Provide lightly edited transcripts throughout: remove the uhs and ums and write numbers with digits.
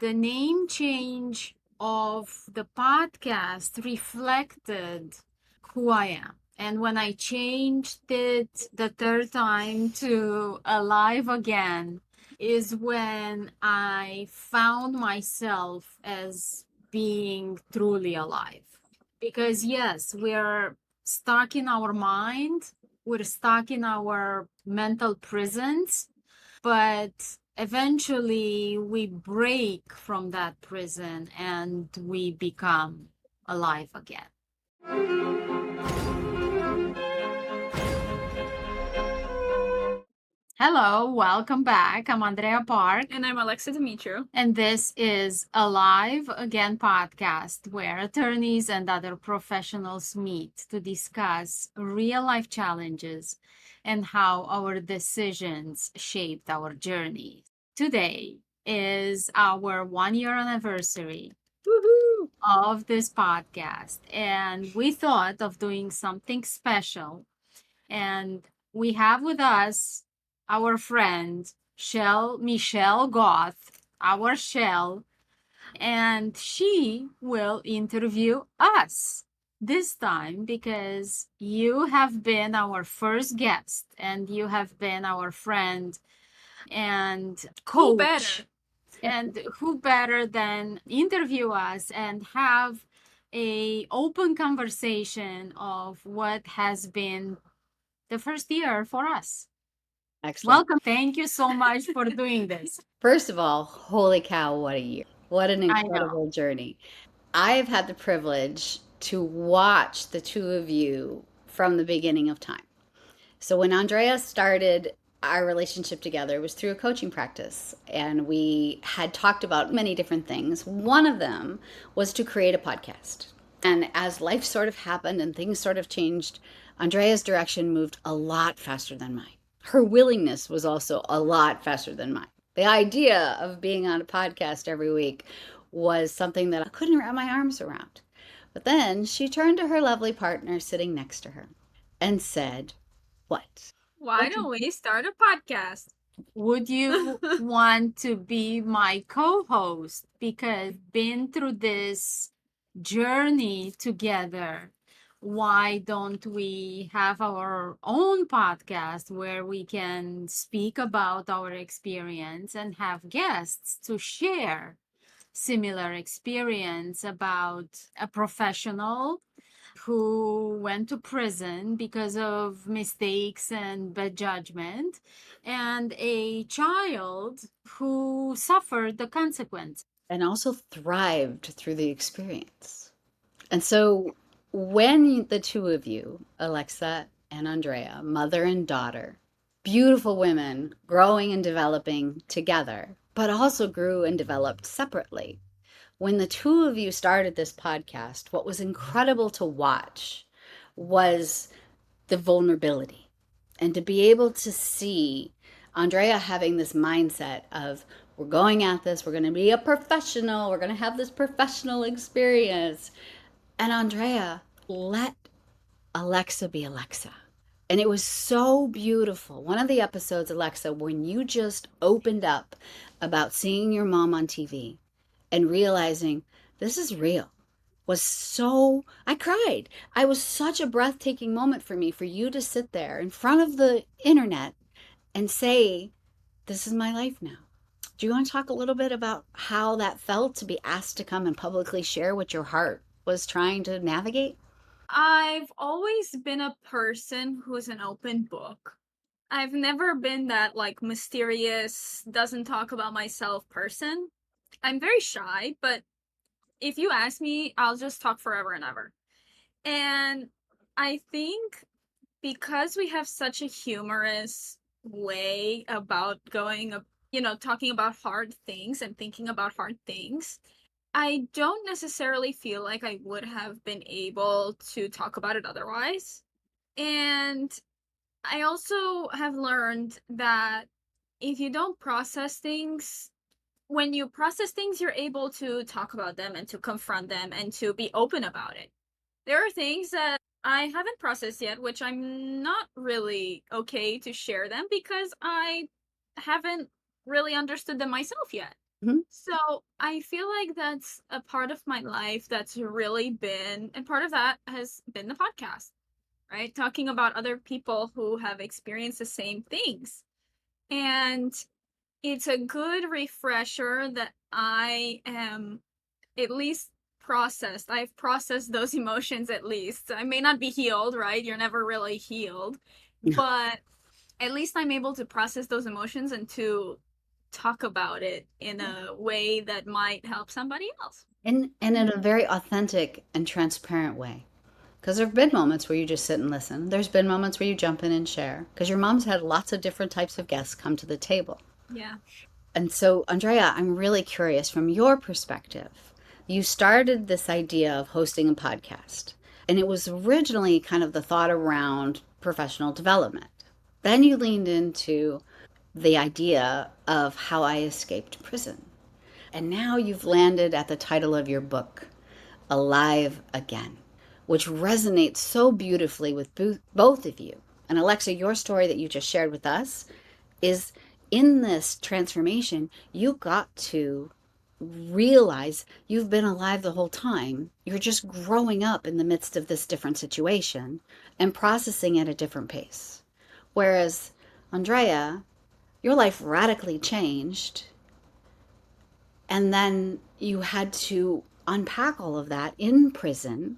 the name change of the podcast reflected who I am. And when I changed it the third time to Alive Again, is when I found myself as being truly alive. Because, yes, we're stuck in our mind, we're stuck in our mental prisons, but eventually we break from that prison and we become alive again. Hello, welcome back. I'm Andrea Parc. And I'm Alexa Dumitru. And this is Alive Again podcast, where attorneys and other professionals meet to discuss real life challenges and how our decisions shaped our journey. Today is our 1 year anniversary of this podcast, and we thought of doing something special. And we have with us our friend Michelle Goth, our Shell, and she will interview us this time because you have been our first guest and you have been our friend and Who coach. better? And who better than interview us and have a open conversation of what has been the first year for us. Excellent. Welcome. Thank you so much for doing this. First of all, holy cow, what a year. What an I know. incredible journey. I have had the privilege to watch the two of you from the beginning of time. So when Andrea started our relationship together, it was through a coaching practice, and we had talked about many different things. One of them was to create a podcast. And as life sort of happened and things sort of changed, Andrea's direction moved a lot faster than mine. Her willingness was also a lot faster than mine. The idea of being on a podcast every week was something that I couldn't wrap my arms around. But then she turned to her lovely partner sitting next to her and said, "What? Why don't we start a podcast? Would you want to be my co-host? Because been through this journey together. Why don't we have our own podcast where we can speak about our experience and have guests to share similar experience about a professional who went to prison because of mistakes and bad judgment, and a child who suffered the consequence. And also thrived through the experience." And so when the two of you, Alexa and Andrea, mother and daughter, beautiful women growing and developing together, but also grew and developed separately. When the two of you started this podcast, what was incredible to watch was the vulnerability, and to be able to see Andrea having this mindset of, we're going at this, we're going to be a professional, we're going to have this professional experience. And Andrea let Alexa be Alexa. And it was so beautiful. One of the episodes, Alexa, when you just opened up about seeing your mom on TV and realizing this is real, was so, I cried. I was such a breathtaking moment for me, for you to sit there in front of the internet and say, this is my life now. Do you want to talk a little bit about how that felt to be asked to come and publicly share what your heart was trying to navigate? I've always been a person who's an open book. I've never been that mysterious, doesn't talk about myself person. I'm very shy, but if you ask me, I'll just talk forever and ever. And I think because we have such a humorous way about talking about hard things and thinking about hard things, I don't necessarily feel like I would have been able to talk about it otherwise. And I also have learned that if you don't process things, when you process things, you're able to talk about them and to confront them and to be open about it. There are things that I haven't processed yet, which I'm not really okay to share them because I haven't really understood them myself yet. Mhm. So I feel like that's a part of my life that's really been, and part of that has been the podcast, right? Talking about other people who have experienced the same things. And it's a good refresher that I am at least processed. I've processed those emotions at least. I may not be healed, right? You're never really healed. But at least I'm able to process those emotions and to talk about it in a way that might help somebody else. And in a very authentic and transparent way. Because there have been moments where you just sit and listen. There's been moments where you jump in and share. Because your mom's had lots of different types of guests come to the table. Yeah. And so, Andreea, I'm really curious from your perspective. You started this idea of hosting a podcast, and it was originally kind of the thought around professional development. Then you leaned into the idea of how I escaped prison. And now you've landed at the title of your book, Alive Again, which resonates so beautifully with both of you. And Alexa, your story that you just shared with us is in this transformation, you got to realize you've been alive the whole time. You're just growing up in the midst of this different situation and processing at a different pace. Whereas, Andreea, your life radically changed, and then you had to unpack all of that in prison,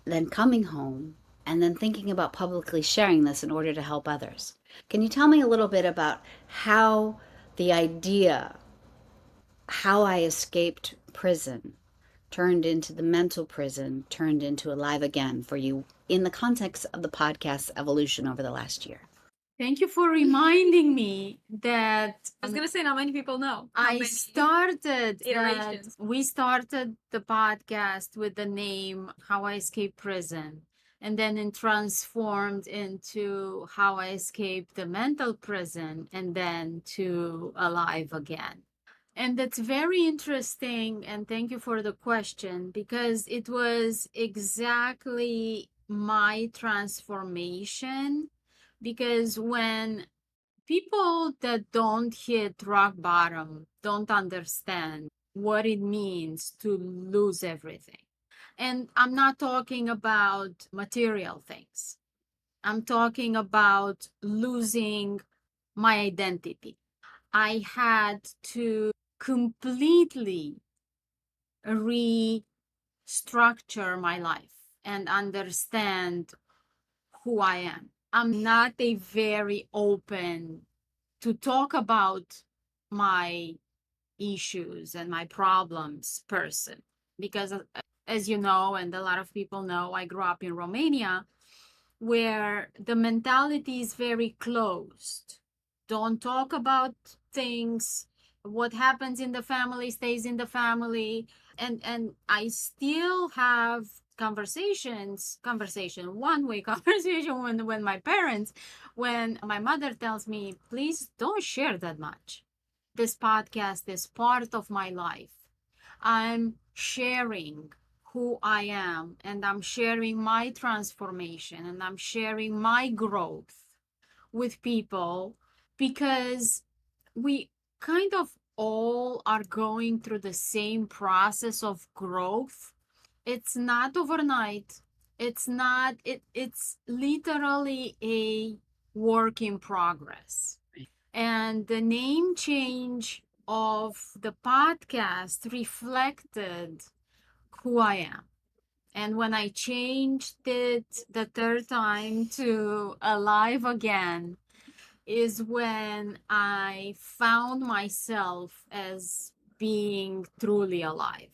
then coming home, and then thinking about publicly sharing this in order to help others. Can you tell me a little bit about how the idea, how I escaped prison, turned into the mental prison, turned into Alive Again for you in the context of the podcast's evolution over the last year? Thank you for reminding me that I was gonna say not many people know. we started the podcast with the name How I Escaped Prison, and then it transformed into How I Escaped the Mental Prison, and then to Alive Again. And that's very interesting. And thank you for the question, because it was exactly my transformation. Because when people that don't hit rock bottom don't understand what it means to lose everything. And I'm not talking about material things. I'm talking about losing my identity. I had to completely restructure my life and understand who I am. I'm not a very open to talk about my issues and my problems person, because as you know, and a lot of people know, I grew up in Romania, where the mentality is very closed. Don't talk about things. What happens in the family stays in the family. And I still have one way conversation when my parents, when my mother tells me, please don't share that much. This podcast is part of my life. I'm sharing who I am, and I'm sharing my transformation, and I'm sharing my growth with people, because we kind of all are going through the same process of growth. It's not overnight. It's literally a work in progress. And the name change of the podcast reflected who I am. And when I changed it the third time to Alive Again, is when I found myself as being truly alive.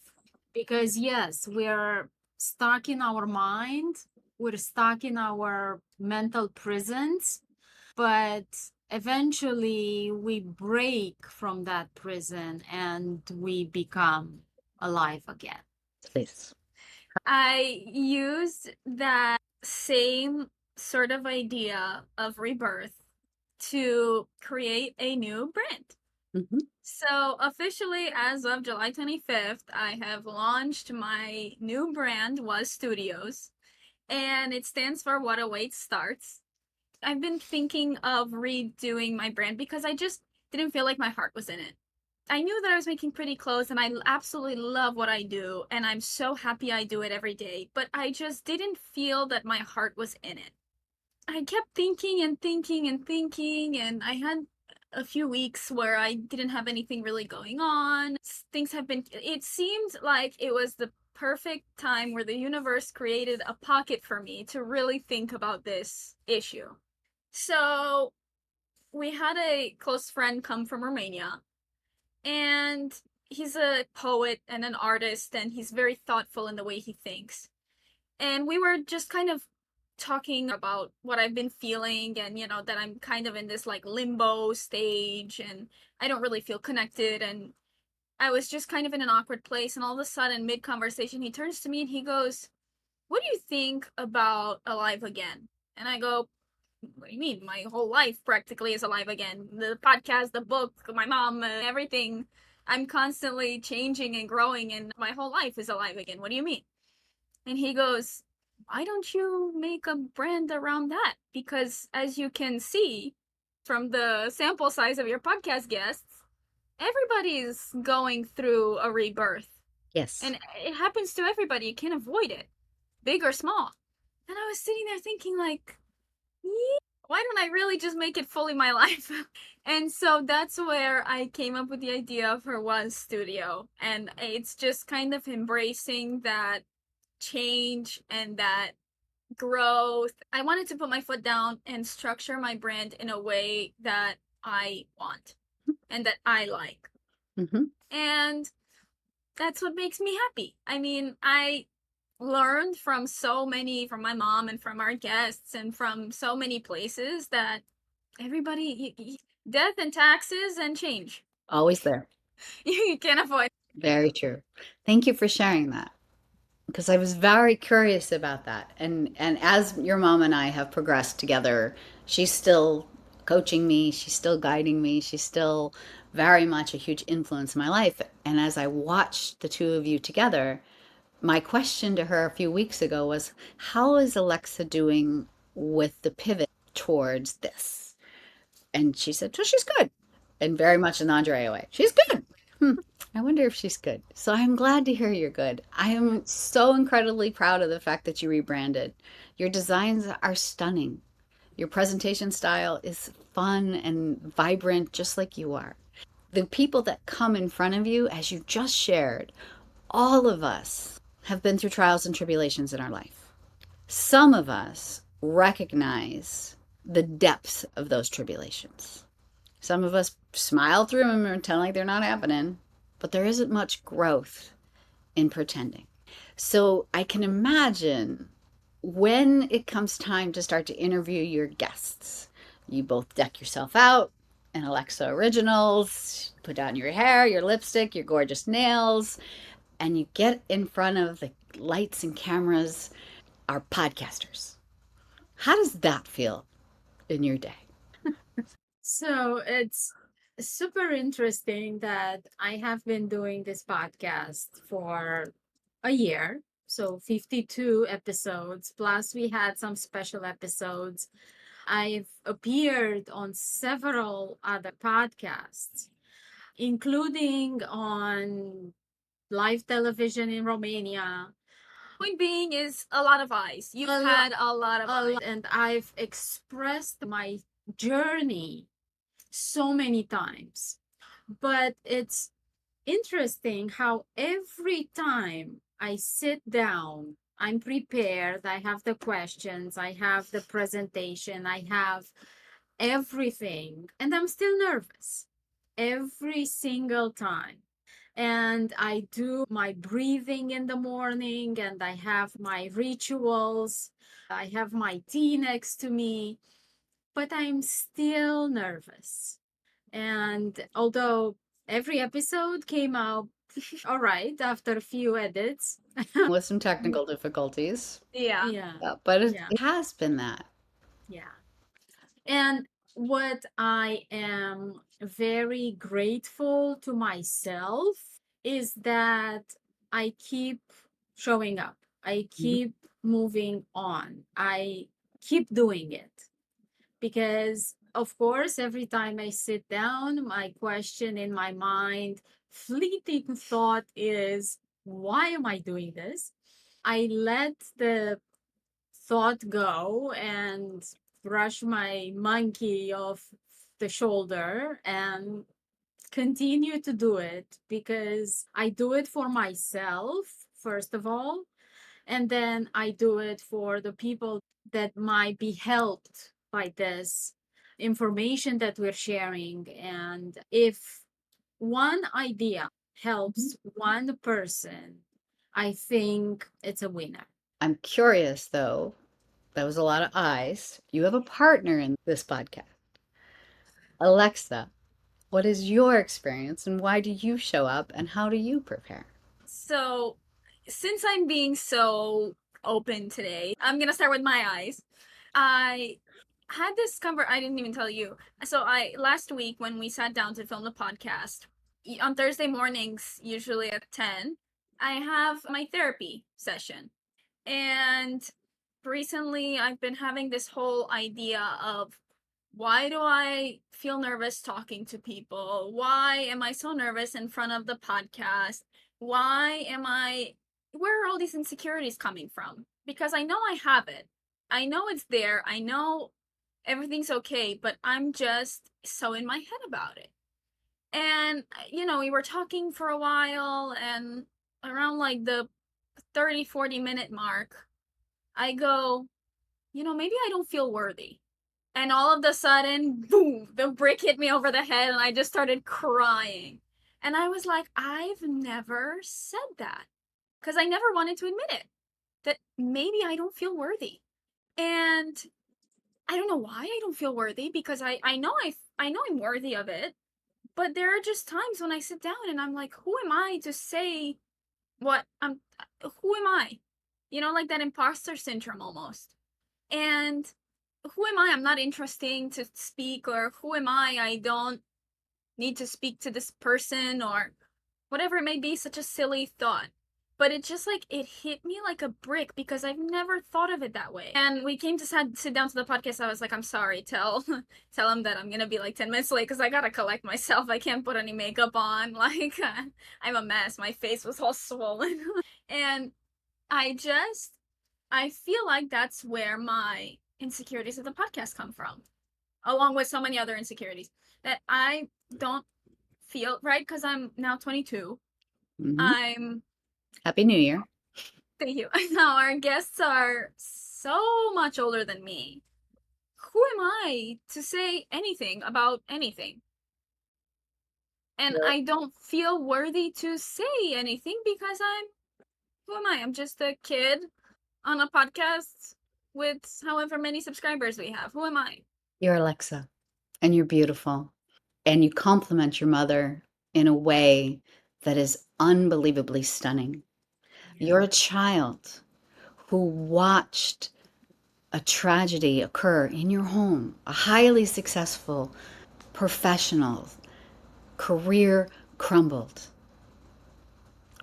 Because, yes, we're stuck in our mind, we're stuck in our mental prisons, but eventually we break from that prison and we become alive again. Please. I used that same sort of idea of rebirth to create a new brand. Mm-hmm. So, officially, as of July 25th, I have launched my new brand, Was Studios, and it stands for What Awaits Starts. I've been thinking of redoing my brand because I just didn't feel like my heart was in it. I knew that I was making pretty clothes and I absolutely love what I do and I'm so happy I do it every day, but I just didn't feel that my heart was in it. I kept thinking and thinking and thinking, and I had a few weeks where I didn't have anything really going on. Things have been, it seemed like it was the perfect time where the universe created a pocket for me to really think about this issue. So we had a close friend come from Romania, and he's a poet and an artist, and he's very thoughtful in the way he thinks. And we were just kind of talking about what I've been feeling, and that I'm kind of in this like limbo stage and I don't really feel connected, and I was just kind of in an awkward place. And all of a sudden, mid conversation, he turns to me and he goes, "What do you think about Alive Again?" And I go, "What do you mean? My whole life practically is alive again. The podcast, the book, my mom, everything. I'm constantly changing and growing, and my whole life is alive again. What do you mean?" And he goes, "Why don't you make a brand around that? Because as you can see from the sample size of your podcast guests, everybody's going through a rebirth. Yes. And it happens to everybody. You can't avoid it, big or small." And I was sitting there thinking, like, yeah, why don't I really just make it fully my life? And so that's where I came up with the idea for One Studio. And it's just kind of embracing that change and that growth. I wanted to put my foot down and structure my brand in a way that I want and that I like. Mm-hmm. And that's what makes me happy. I mean, I learned from my mom and from our guests and from so many places that everybody, death and taxes and change. Always there. You can't avoid. Very true. Thank you for sharing that, because I was very curious about that. And as your mom and I have progressed together, she's still coaching me, she's still guiding me, she's still very much a huge influence in my life. And as I watched the two of you together, my question to her a few weeks ago was, how is Alexa doing with the pivot towards this? And she said, well, she's good. And very much an Andreea way. She's good. I wonder if she's good. So I'm glad to hear you're good. I am so incredibly proud of the fact that you rebranded. Your designs are stunning. Your presentation style is fun and vibrant, just like you are. The people that come in front of you, as you just shared, all of us have been through trials and tribulations in our life. Some of us recognize the depths of those tribulations. Some of us smile through them and pretend like they're not happening, but there isn't much growth in pretending. So I can imagine when it comes time to start to interview your guests, you both deck yourself out in Alexa Originals, put on your hair, your lipstick, your gorgeous nails, and you get in front of the lights and cameras, our podcasters. How does that feel in your day? So it's super interesting that I have been doing this podcast for a year. So 52 episodes, plus we had some special episodes. I've appeared on several other podcasts, including on live television in Romania. Point being is a lot of eyes. You've had a lot of eyes. And I've expressed my journey so many times. But it's interesting how every time I sit down, I'm prepared, I have the questions, I have the presentation, I have everything, and I'm still nervous every single time. And I do my breathing in the morning, and I have my rituals. I have my tea next to me, but I'm still nervous. And although every episode came out all right after a few edits, With some technical difficulties. Yeah. yeah, But it yeah, has been that. yeah. And what I am very grateful to myself is that I keep showing up. I keep moving on. I keep doing it because Of course, every time I sit down, my question in my mind, fleeting thought is, why am I doing this? I let the thought go and brush my monkey off the shoulder and continue to do it because I do it for myself, first of all, and then I do it for the people that might be helped by this information that we're sharing. And if one idea helps one person, I think it's a winner. I'm curious though, that was a lot of eyes. You have a partner in this podcast. Alexa, what is your experience and why do you show up and how do you prepare? So, since I'm being so open today, I'm gonna start with my eyes. I had this I didn't even tell you. So, I last week when we sat down to film the podcast, on Thursday mornings, usually at 10, I have my therapy session. And recently, I've been having this whole idea of why do I feel nervous talking to people? Why am I so nervous in front of the podcast? Where are all these insecurities coming from? Because I know I have it. I know it's there. I know everything's okay, but I'm just so in my head about it. And, we were talking for a while, and around like the 30-40 minute mark, I go, maybe I don't feel worthy. And all of a sudden, boom, the brick hit me over the head and I just started crying. And I was like, I've never said that. Because I never wanted to admit it. That maybe I don't feel worthy. And I don't know why I don't feel worthy, because I know I'm worthy of it. But there are just times when I sit down and I'm like, who am I to say who am I? Like that imposter syndrome almost. And who am I? I'm not interesting to speak, or who am I? I don't need to speak to this person, or whatever it may be, such a silly thought. But it just like, it hit me like a brick because I've never thought of it that way. And we came to sit down to the podcast. I was like, I'm sorry, tell him that I'm gonna be like 10 minutes late because I gotta collect myself. I can't put any makeup on. Like, I'm a mess. My face was all swollen. And I feel like that's where my insecurities of the podcast come from, along with so many other insecurities that I don't feel right because I'm now 22. Mhm. I'm Happy New Year. Thank you. Now our guests are so much older than me. Who am I to say anything about anything? And You're, I don't feel worthy to say anything because who am I? I'm just a kid on a podcast with however many subscribers we have. Who am I? you're Alexa and you're beautiful and you compliment your mother in a way that is unbelievably stunning. You're a child who watched a tragedy occur in your home, a highly successful professional career crumbled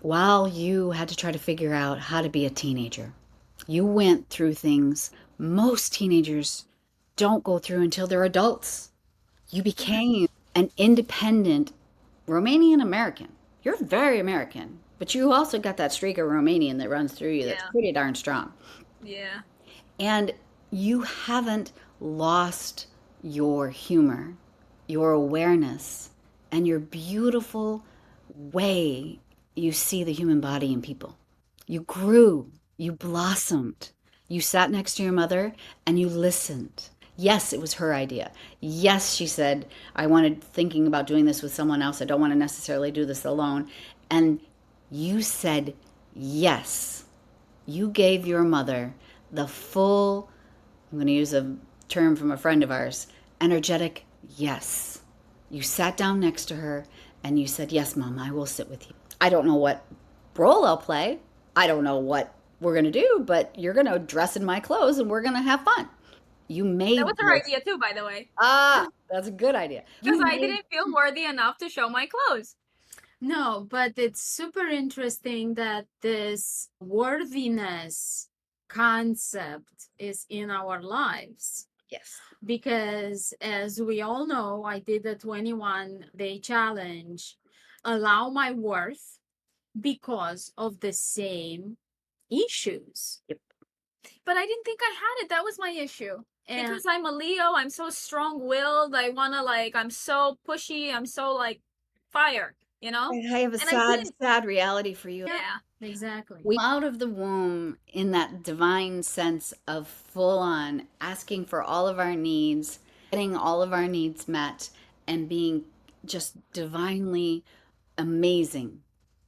while you had to try to figure out how to be a teenager. You went through things most teenagers don't go through until they're adults. You became an independent Romanian American. You're very American, but you also got that streak of Romanian that runs through you that's Yeah. pretty darn strong. Yeah. And you haven't lost your humor, your awareness, and your beautiful way you see the human body and people. You grew, you blossomed. You sat next to your mother and you listened. Yes, it was her idea. Yes, she said, I wanted thinking about doing this with someone else. I don't want to necessarily do this alone. And you said yes. You gave your mother the full, I'm going to use a term from a friend of ours, energetic yes. You sat down next to her and you said, yes, Mom, I will sit with you. I don't know what role I'll play. I don't know what we're going to do, but you're going to dress in my clothes and we're going to have fun. You That made was her this. idea too, by the way. That's a good idea. Because You I made didn't feel worthy enough to show my clothes. No, but it's super interesting that this worthiness concept is in our lives. yes. because as we all know, I did a 21-day challenge, allow my worth because of the same issues. Yep. But I didn't think I had it. That was my issue. And Because I'm a Leo, I'm so strong-willed. I want to I'm so pushy. I'm so fire, you know? I have a And I didn't. sad reality for you. Yeah. exactly. We out of the womb in that divine sense of full on asking for all of our needs, getting all of our needs met, and being just divinely amazing.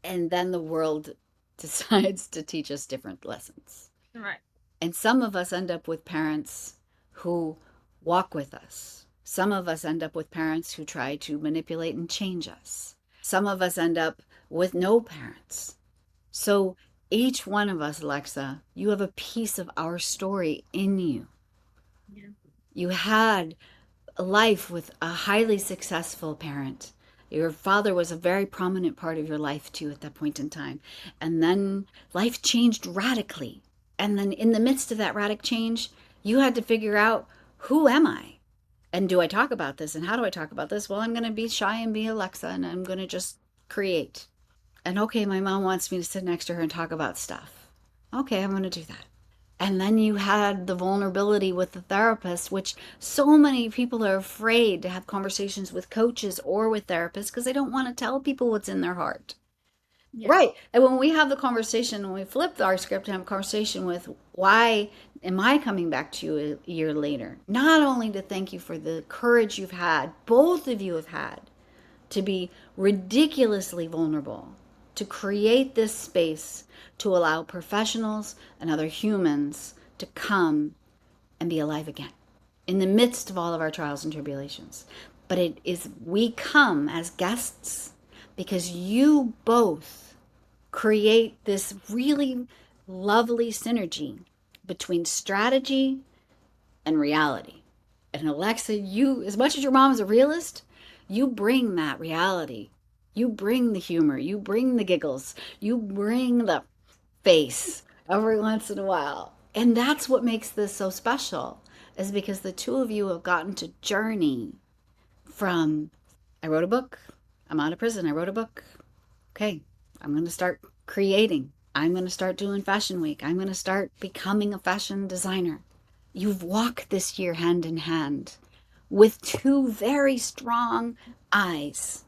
And then the world decides to teach us different lessons. Right. And some of us end up with parents who walk with us. Some of us end up with parents who try to manipulate and change us. Some of us end up with no parents. So each one of us, Alexa, you have a piece of our story in you. Yeah. You had a life with a highly successful parent. Your father was a very prominent part of your life too at that point in time. And then life changed radically. And then in the midst of that radical change, you had to figure out, who am I? And do I talk about this? And how do I talk about this? Well, I'm going to be shy and be Alexa, and I'm going to just create. And okay, my mom wants me to sit next to her and talk about stuff. Okay, I'm going to do that. And then you had the vulnerability with the therapist, which so many people are afraid to have conversations with coaches or with therapists because they don't want to tell people what's in their heart. Yeah. Right. And when we have the conversation, when we flip our script and have a conversation with, why am I coming back to you a year later? Not only to thank you for the courage you've had, both of you have had, to be ridiculously vulnerable, to create this space to allow professionals and other humans to come and be alive again in the midst of all of our trials and tribulations. But it is, we come as guests because you both create this really lovely synergy between strategy and reality. And Alexa, you, as much as your mom is a realist, you bring that reality. You bring the humor. You bring the giggles. You bring the face every once in a while. And that's what makes this so special, is because the two of you have gotten to journey from, I wrote a book, I'm out of prison, I wrote a book. Okay, I'm going to start creating. I'm going to start doing Fashion Week. I'm going to start becoming a fashion designer. You've walked this year hand in hand with two very strong eyes.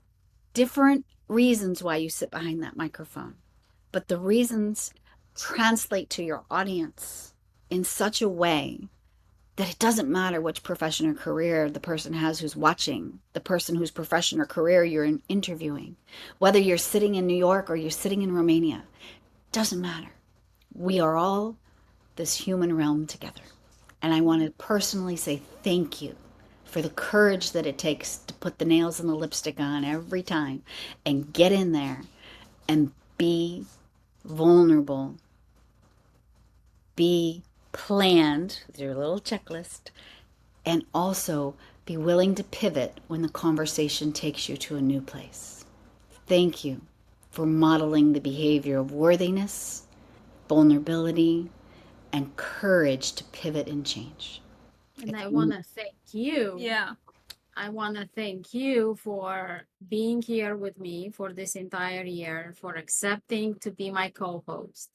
Different reasons why you sit behind that microphone, but the reasons translate to your audience in such a way that it doesn't matter which profession or career the person has who's watching, the person whose profession or career you're interviewing, whether you're sitting in New York or you're sitting in Romania, doesn't matter. We are all this human realm together. And I want to personally say thank you for the courage that it takes to put the nails and the lipstick on every time and get in there and be vulnerable, be planned with your little checklist, and also be willing to pivot when the conversation takes you to a new place. Thank you for modeling the behavior of worthiness, vulnerability, and courage to pivot and change. And I want to thank you. Yeah. I want to thank you for being here with me for this entire year, for accepting to be my co-host.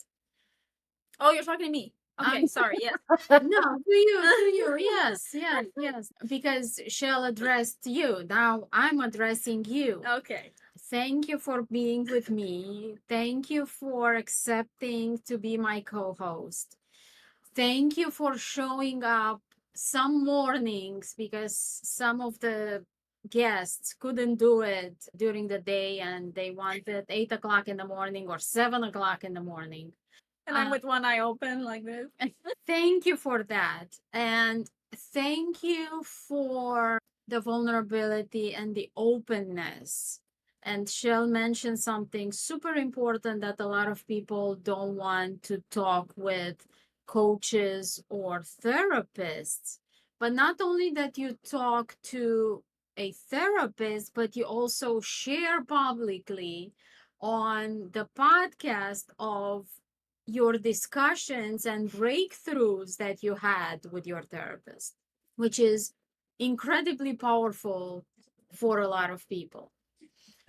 Oh, you're talking to me. Okay, sorry. Yes. No, to you. Yes, yes. Because Shell addressed you. Now I'm addressing you. Okay. Thank you for being with me. Thank you for accepting to be my co-host. Thank you for showing up some mornings because some of the guests couldn't do it during the day and they wanted 8 o'clock in the morning or 7 o'clock in the morning. And I'm with one eye open like this. Thank you for that. And thank you for the vulnerability and the openness. And Shell mentioned something super important that a lot of people don't want to talk with coaches or therapists. But not only that you talk to a therapist, but you also share publicly on the podcast of your discussions and breakthroughs that you had with your therapist, which is incredibly powerful for a lot of people.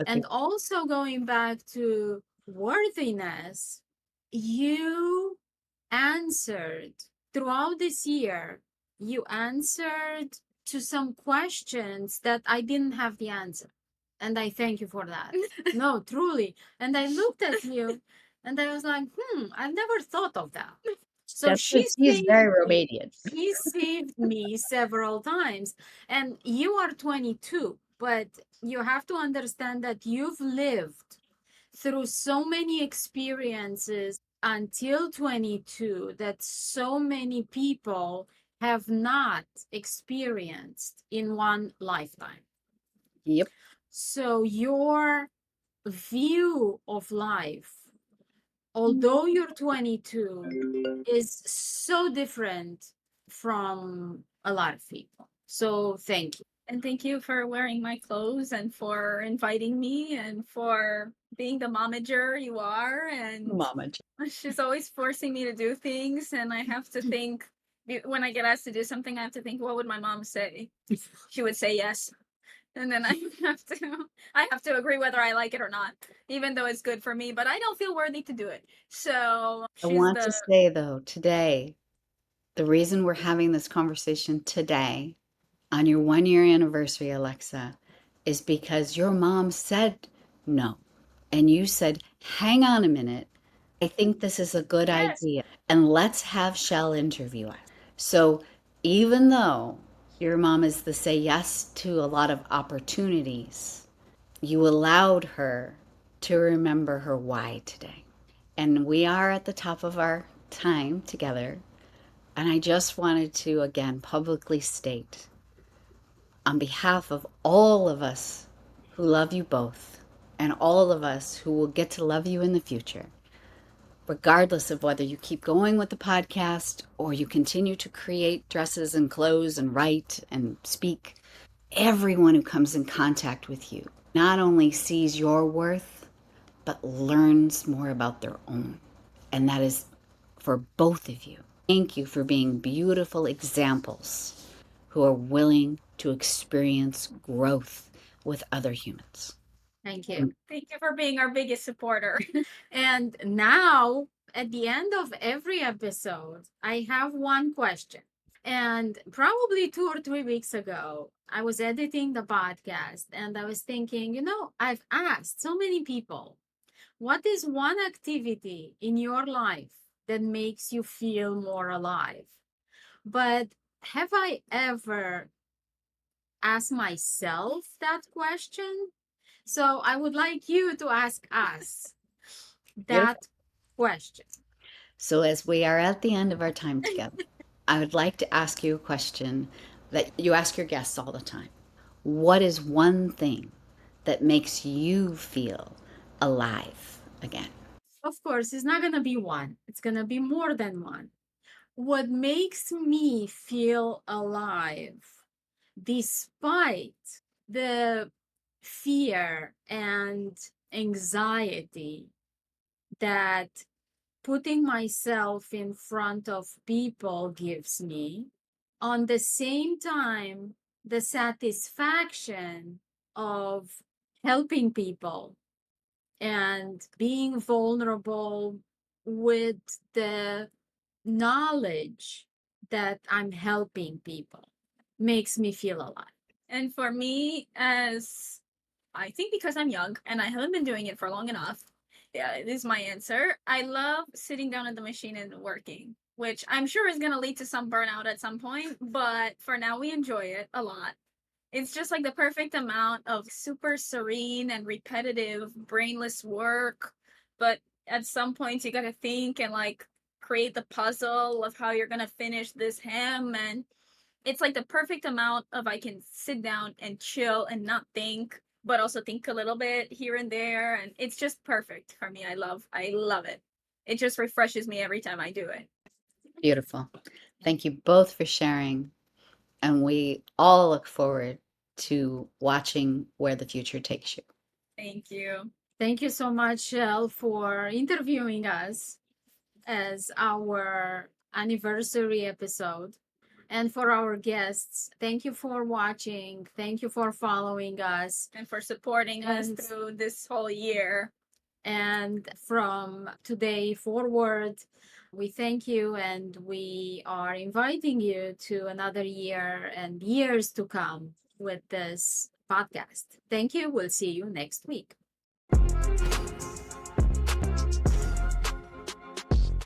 Okay. And also going back to worthiness, you answered throughout this year, you answered to some questions that I didn't have the answer. And I thank you for that. No, truly. And I looked at you and I was like, I've never thought of that. So That's because she's very Romanian. she saved me several times. And you are 22, but you have to understand that you've lived through so many experiences until 22 that so many people have not experienced in one lifetime. Yep. So your view of life, although you're 22, is so different from a lot of people. So thank you. And thank you for wearing my clothes and for inviting me and for being the momager you are. And Mama. she's always forcing me to do things. And I have to think, when I get asked to do something, I have to think, what would my mom say? She would say yes. And then I have to agree whether I like it or not, even though it's good for me, but I don't feel worthy to do it. So I she's want the to say though, today, the reason we're having this conversation today on your 1 year anniversary, Alexa, is because your mom said no. And you said, hang on a minute. I think this is a good yes. idea. And let's have Shell interview us. So even though your mom is the say yes to a lot of opportunities, you allowed her to remember her why today. And we are at the top of our time together. And I just wanted to again publicly state on behalf of all of us who love you both and all of us who will get to love you in the future, regardless of whether you keep going with the podcast or you continue to create dresses and clothes and write and speak, everyone who comes in contact with you not only sees your worth, but learns more about their own. And that is for both of you. Thank you for being beautiful examples who are willing to experience growth with other humans. Thank you. Thank you for being our biggest supporter. And now, at the end of every episode, I have one question. And probably 2 or 3 weeks ago, I was editing the podcast and I was thinking, I've asked so many people, what is one activity in your life that makes you feel more alive? But have I ever asked myself that question? So I would like you to ask us Beautiful. that question. So, as we are at the end of our time together, I would like to ask you a question that you ask your guests all the time. What is one thing that makes you feel alive again? Of course, it's not going to be one, it's going to be more than one. What makes me feel alive, despite the fear and anxiety that putting myself in front of people gives me, on the same time, the satisfaction of helping people and being vulnerable with the knowledge that I'm helping people makes me feel alive. And for me, as I think because I'm young and I haven't been doing it for long enough, yeah, it is my answer. I love sitting down at the machine and working, which I'm sure is going to lead to some burnout at some point, but for now we enjoy it a lot. It's just like the perfect amount of super serene and repetitive brainless work, but at some points you got to think and like create the puzzle of how you're going to finish this hem, and it's like the perfect amount of I can sit down and chill and not think, but also think a little bit here and there, and it's just perfect for me. I love it. It just refreshes me every time I do it. Beautiful. Thank you both for sharing. And we all look forward to watching where the future takes you. Thank you. Thank you so much, Shell, for interviewing us as our anniversary episode. And for our guests, thank you for watching. Thank you for following us. And for supporting us And- through this whole year. And from today forward, we thank you and we are inviting you to another year and years to come with this podcast. Thank you. We'll see you next week.